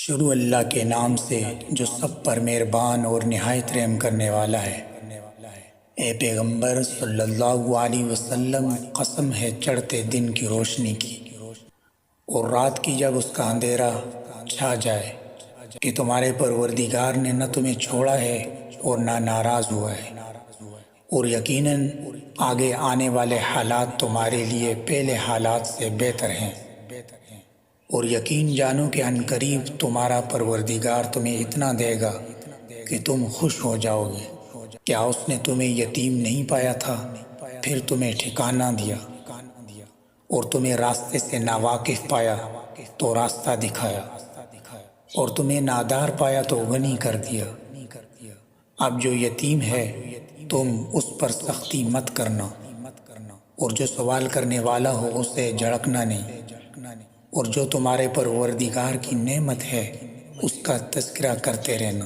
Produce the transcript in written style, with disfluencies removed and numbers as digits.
شروع اللہ کے نام سے جو سب پر مہربان اور نہایت رحم کرنے والا ہے۔ اے پیغمبر صلی اللہ علیہ وسلم، قسم ہے چڑھتے دن کی روشنی کی اور رات کی جب اس کا اندھیرا چھا جائے، کہ تمہارے پروردگار نے نہ تمہیں چھوڑا ہے اور نہ ناراض ہوا ہے، اور یقیناً آگے آنے والے حالات تمہارے لیے پہلے حالات سے بہتر ہیں، اور یقین جانو کہ عنقریب تمہارا پروردگار تمہیں اتنا دے گا کہ تم خوش ہو جاؤ گے۔ کیا اس نے تمہیں یتیم نہیں پایا تھا، پھر تمہیں ٹھکانہ دیا، اور تمہیں راستے سے ناواقف پایا تو راستہ دکھایا، اور تمہیں نادار پایا تو غنی کر دیا۔ اب جو یتیم ہے تم اس پر سختی مت کرنا، اور جو سوال کرنے والا ہو اسے جھڑکنا نہیں، اور جو تمہارے پروردگار کی نعمت ہے اس کا تذکرہ کرتے رہنا۔